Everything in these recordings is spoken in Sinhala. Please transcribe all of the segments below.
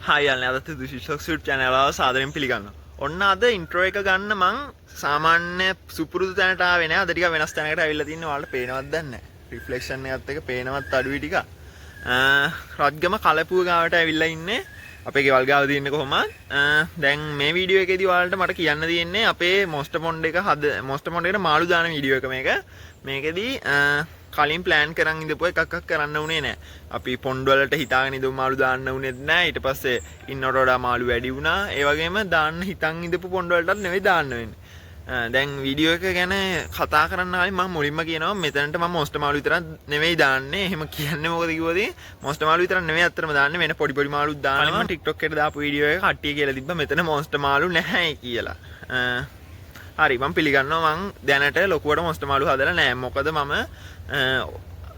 හායි යන්නේ අදත් දුෂිෂ්ක් සුට් channel එක සාදරයෙන් පිළිගන්නවා. ඔන්න අද ඉන්ට්‍රෝ එක ගන්න මං සාමාන්‍ය සුපුරුදු තැනට ආවේ නෑ. අද ටික වෙනස් තැනකට ඇවිල්ලා තින්නේ. ඔයාලට පේනවද දන්නේ නෑ. රිෆ්ලෙක්ෂන් එකත් එක පේනවත් අඩුයි ටික. රත්ගම කලපුව ගාවට ඇවිල්ලා ඉන්නේ. අපේ ගෙවල් ගාව තියෙන්නේ කොහොමද? දැන් මේ වීඩියෝ එකේදී ඔයාලට මට කියන්න තියෙන්නේ අපේ මොස්ටර් පොන්ඩ් එක මොස්ටර් පොන්ඩ් එකට මාළු දාන වීඩියෝ එක මේක. මේකෙදී කලින් ප්ලෑන් කරන් ඉඳපුව එකක් කරන්න උනේ නැහැ. අපි පොන්ඩ් වලට හිතාගෙන ඉඳපු මාළු දාන්න උනේත් නැහැ. ඊට පස්සේ ඉන්නට වඩා මාළු වැඩි වුණා. ඒ වගේම දාන්න හිතන් ඉඳපු පොන්ඩ් වලටත් නෙවෙයි දාන්න වෙන්නේ. දැන් වීඩියෝ එක ගැන කතා කරන්න ආවේ මම මුලින්ම කියනවා මෙතනට මම මොස්ටර් මාළු විතරක් නෙවෙයි දාන්නේ. එහෙම කියන්නේ මොකද කිව්වොත් මොස්ටර් මාළු විතරක් නෙවෙයි අත්‍තරම දාන්නේ වෙන පොඩි පොඩි මාළුත් දානවා. මම TikTok එකට දාපු වීඩියෝ එක කට්ටිය කියලා තිබ්බා මෙතන මොස්ටර් මාළු නැහැ කියලා. හරි මම පිළිගන්නවා මං දැනට ලොකුවට මොස්ටර් මාළු හදලා නැහැ. මොකද මම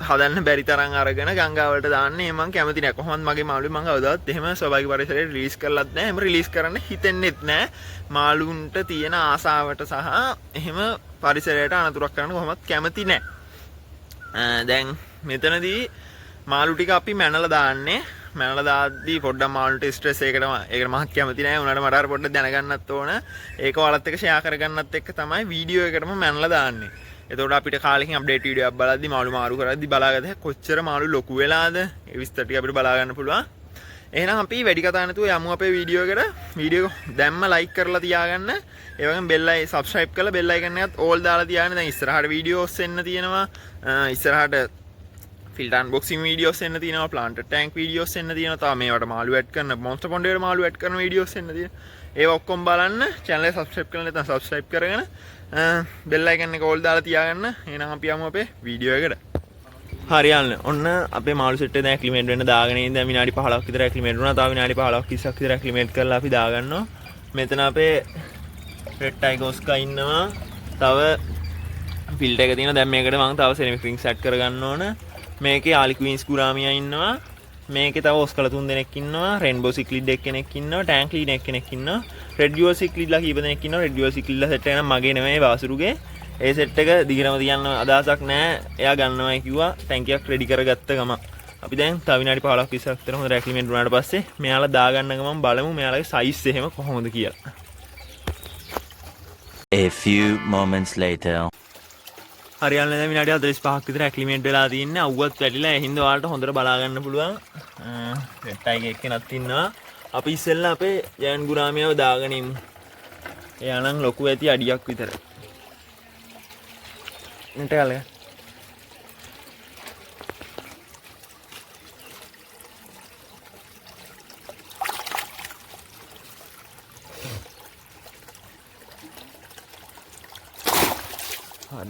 හදන්න බැරි තරම් අරගෙන ගංගාවලට දාන්නේ මම කැමති නැහැ. කොහොමද මගේ මාළුවේ මම කවදාවත් එහෙම ස්වභාවික පරිසරයට රිලීස් කරලත් නැහැ. එහෙම රිලීස් කරන්න හිතෙන්නෙත් නැහැ. මාළුන්ට තියෙන ආසාවට සහ එහෙම පරිසරයට අනතුරක් කරන්න කොහොමවත් කැමති නැහැ. දැන් මෙතනදී මාළු ටික අපි මැනලා දාන්නේ. මැනලා දාද්දී පොඩ්ඩක් මාළුන්ට ස්ට්‍රෙස් එකකට ඒකට මහත් කැමති නැහැ. උනාට මට අර පොඩ්ඩක් දැනගන්නත් ඕන. ඒක ඔයාලත් එක්ක ෂෙයා කරගන්නත් එක්ක තමයි වීඩියෝ එකටම මැනලා දාන්නේ. එතකොට අපිට කාලෙකින් අප්ඩේට් වීඩියෝ එකක් බලද්දි මාළු මාරු කරද්දි බලාගත්තා කොච්චර මාළු ලොකු වෙලාද ඒ විස්තර ටික අපිට බලා ගන්න පුළුවන්. එහෙනම් අපි වැඩි කතා නැතුව යමු අපේ වීඩියෝ එකට. වීඩියෝ දැම්ම ලයික් කරලා තියාගන්න. ඒ වගේම බෙල් අයි සබ්ස්ක්‍රයිබ් කරලා බෙල් අයිකන් එකත් ඕල් දාලා තියාගන්න. දැන් ඉස්සරහට වීඩියෝස් එන්න තියෙනවා. ඉස්සරහට ෆිල්ටර් අන්බොක්සින් වීඩියෝස් එන්න තියෙනවා. ප්ලාන්ටර් ටැංක් වීඩියෝස් එන්න තියෙනවා. තව මේවට මාළු ඇඩ් කරන මොන්ස්ටර් පොන්ඩ් එකට මාළු ඇඩ් කරන වීඩියෝස් එන්න තියෙනවා. ඒව ඔක්කොම බලන්න. channel එක subscribe කරලා නැත්නම් subscribe කරගෙන බෙල් අයිකන් එක ඕල් දාලා තියාගන්න. එහෙනම් අපි යමු අපේ වීඩියෝ එකට. හරි යන්න. ඔන්න අපේ මාළු සෙට් එක දැන් ඇක්ලිමේට් වෙන්න දාගෙන ඉඳන් දැන් විනාඩි 15ක් විතර ඇක්ලිමේට් වුණා. තව විනාඩි 15ක් 20ක් විතර ඇක්ලිමේට් කරලා අපි දාගන්නවා. මෙතන අපේ රෙඩ් ටයිගෝස්කා ඉන්නවා. තව ෆිල්ටර් එක තියෙනවා. දැන් මේකට මම තව සෙරමික් රින්ග්ස් ඇඩ් කරගන්න ඕන. මේකේ ආලි ක්වීන්ස් කුරාමියා ඉන්නවා. මේකේ තව ඔස්කල 3 දෙනෙක් ඉන්නවා. රේන්බෝ සික්ලිඩ් එක්කෙනෙක් ඉන්නවා. ටැන්ක් ලීඩ් එක්කෙනෙක් ඉන්නවා. රෙඩ් යුවර් සික්ලිඩ්ලා කීප දෙනෙක් ඉන්නවා. රෙඩ් යුවර් සික්ලිඩ්ලා සෙට් එක නම් මගේ නෙමෙයි වාසුරුගේ. ඒ සෙට් එක දිගටම තියන්න අදහසක් නැහැ. එයා ගන්නවයි කිව්වා. ටැංකියක් රෙඩි කරගත්ත ගමන්. අපි දැන් තව විනාඩි 15ක් 20ක් විතර හොඳ ඇක්ලිමේට් වුණාට පස්සේ මෙයාලා දාගන්න ගමන් බලමු මෙයාලගේ සයිස් එහෙම කොහොමද කියලා. A few moments later. හරියන්නේ දැන් විනාඩි 45ක් විතර ඇක්ලිමේට් වෙලා තින්නේ. අවුවත් වැටිලා ඒ හින්දා ඔයාලට හොඳට බලා ගන්න පුළුවන්. රෙඩ් ටයිගර් එක්කෙනත් ඉන්නවා. අපි ඉස්සෙල්ලා අපේ ජයන් ගුරාමියව දාගෙන ඉමු. එයා නම් ලොකු ඇති අඩියක් විතර. Nanti kali ya.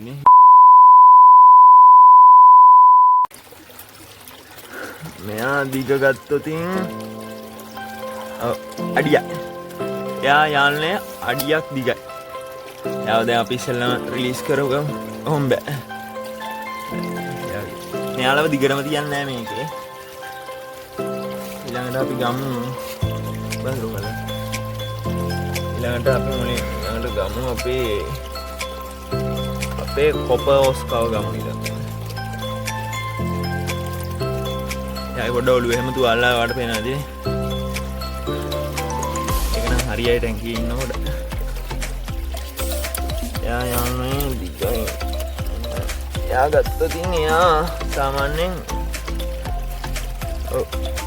Ini මෙයා දිග ගත්තොතින් අඩියක්. එයා යන්නේ අඩියක් දිගයි. එයාව දැන් අපි ඉස්සෙල්ලාම රිලීස් කරගමු. ඔහොම බෑ. මෙයාලව දිගටම තියන්නේ නැහැ මේකේ. ඊළඟට අපි ගමු බහරුවල. ඊළඟට අපි මොලේ ඊළඟට ගමු අපේ කොපර් ඔස්කාව ගමු ඊළඟට. යායි පොඩ්ඩ ඔළුව එහෙම තුවාලලා වාට පේනවාද? ඒක නම් හරියයි ටැංකියේ ඉන්නකොට. එයා යන්නේ දිගයි. එයා ගත්තොතින් එයා සාමාන්‍යයෙන්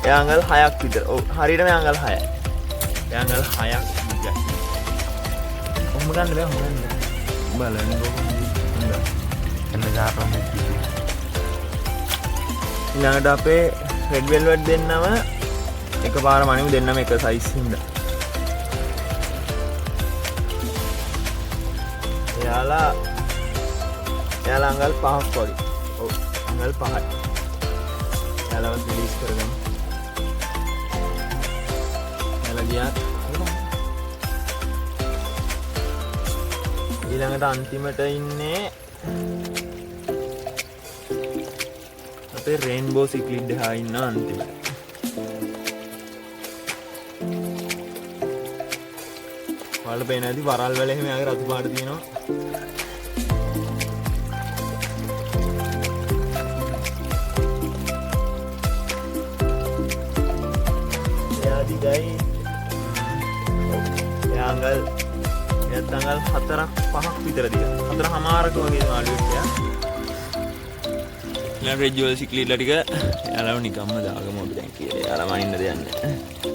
එයා අඟල් 6ක් විතර. ඔව් හරියටම අඟල් 6යි. එයා අඟල් 6ක් දිගයි. කොහොම ගන්න බෑ හොයන්න. බලන්න කොහොමද? එන්න ගාපම්. ඊළඟට අපේ රෙඩ් වෙල්වෙට් දෙන්නම එකපාරම අනිමු දෙන්නම එක සයිස් හින්දා. එයාලා අඟල් 5ක් වගේ. ඔව් අඟල් 5යි. එයාලව රිලීස් කරගමු. එයාලා ගියා. ඊළඟට අන්තිමට ඉන්නේ අපේ රේන්බෝ සික්ලිඩ් හා ඉන්න අන්තිමට. ඔයාලට පේන ඇති වරල් වල එහෙම යාගේ රතු පාට තියෙනවා. එයා දිගයි අඟල් 4-5ක් විතර දිග 4.5ක වගේ මාළුවෙක් යා ඊළඟ රෙජුවල් සික්ලිට්ලා ටික යාලව නිකම්ම දාගමු අපි දැන් කියලා යාලා මනින්න දෙයක් නැහැ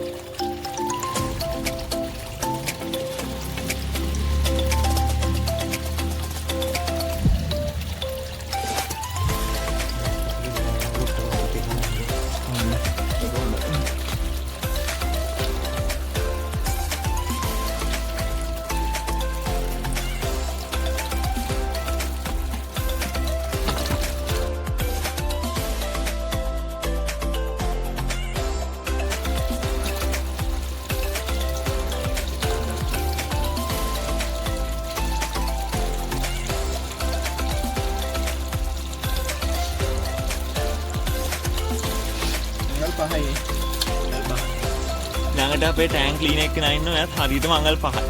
පහයි ළඟට අපේ ටෑන්ක් ක්ලීනර් එක කෙනා ඉන්නවා එයාත් හරියටම අඟල් 5යි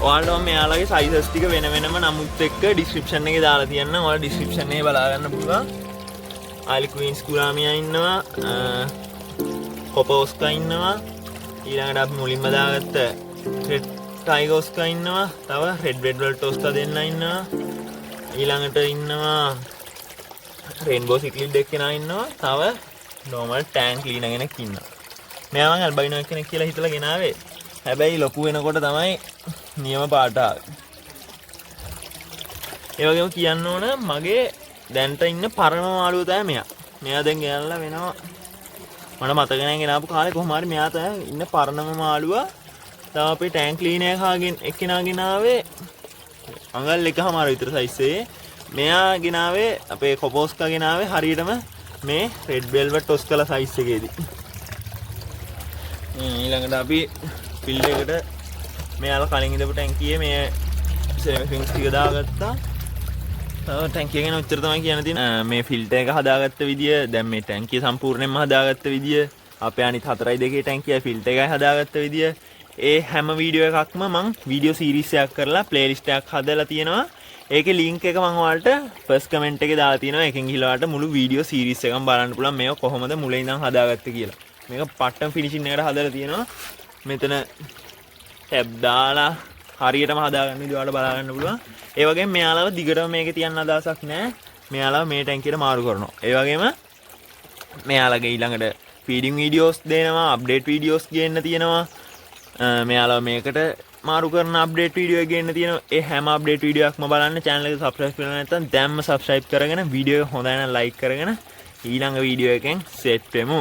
ඔයාලට මම මෙයාලගේ සයිසස් ටික වෙන වෙනම නමුත් එක්ක ඩිස්ක්‍රිප්ෂන් එකේ දාලා තියන්න ඔයාලා ඩිස්ක්‍රිප්ෂන් එකේ බලා ගන්න පුළුවන් ආලි ක්වීන්ස් කුලාමියා ඉන්නවා කොපෝස්කා ඉන්නවා ඊළඟට අපි මුලින්ම දාගත්ත රෙඩ් ටයිගර් ඔස්කා ඉන්නවා තව රෙඩ් වෙල්වට් ඔස්කා දෙන්න ඉන්නවා ඊළඟට ඉන්නවා රේන්බෝ සික්ලිට් දෙක කෙනා ඉන්නවා තව නෝමල් ටෑන්ක් ක්ලීනර් කෙනෙක් ඉන්නවා මෙයා මම අල්බයිනෝ කෙනෙක් කියලා හිතලා ගෙනාවේ හැබැයි ලොකු වෙනකොට තමයි නියම පාට ආවේ ඒ වගේම කියන්න ඕන මගේ දැන්ට ඉන්න පරණ මාළුව තමයි මෙයා දැන් ගෙනල්ලා වෙනවා මට මතක නැහැ ගෙනාපු කාලේ කොහොම හරි මෙයා තමයි ඉන්න පරණම මාළුව තව අපේ ටෑන්ක් ක්ලීනර් එකකින් එක්කෙනා ගෙනාවේ අඟල් 1.5 විතර සයිස් එකේ මෙයා ගෙනාවේ අපේ කොපෝස්කා ගෙනාවේ හරියටම මේ රෙඩ් වෙල්වට් ඔස්කලා සයිස් එකේදී ඊළඟට අපි ෆිල්ඩ් එකට මෙයාලා කලින් ඉඳපු ටැංකියේ මේ සෙරමික් ටික දාගත්තා තව ටැංකිය ගැන උත්තර තමයි කියන්න තියෙන්නේ මේ ෆිල්ටර් එක හදාගත්ත විදිය දැන් මේ ටැංකිය සම්පූර්ණයෙන්ම හදාගත්ත විදිය අපේ අනිත් 4.2 ටැංකිය ෆිල්ටර් එකයි හදාගත්ත විදිය ඒ හැම වීඩියෝ එකක්ම මම වීඩියෝ සීරීස් එකක් කරලා ප්ලේලිස්ට් එකක් හදලා තියෙනවා ඒකේ ලින්ක් එක මම ඔයාලට ෆස්ට් කමෙන්ට් එකේ දාලා තියෙනවා එකෙන් ගිහලා ඔයාලට මුළු වීඩියෝ සීරීස් එකම බලන්න පුළුවන් මේක කොහොමද මුලින් ඉඳන් හදාගත්තේ කියලා මේක පට්ටම් ෆිනිෂින් එකට හදලා තියෙනවා මෙතන ටැබ් දාලා හරියටම හදාගන්න විදිහ ඔයාලට බලා ගන්න පුළුවන් ඒ වගේම මෙයාලව දිගටම මේකේ තියන්න අදහසක් නැහැ මෙයාලව මේ ටැංකියට මාරු කරනවා ඒ වගේම මෙයාලගේ ඊළඟට ෆීඩින් වීඩියෝස් දෙනවා අප්ඩේට් වීඩියෝස් ගේන්න තියෙනවා මෙයාලව මේකට මාරු කරන අප්ඩේට් වීඩියෝ එක ගේන්න තියෙනවා ඒ හැම අප්ඩේට් වීඩියෝ එකක්ම බලන්න channel එක subscribe කරලා නැත්නම් දැම්ම subscribe කරගෙන වීඩියෝ එක හොඳයි නම් like කරගෙන ඊළඟ වීඩියෝ එකෙන් සෙට් වෙමු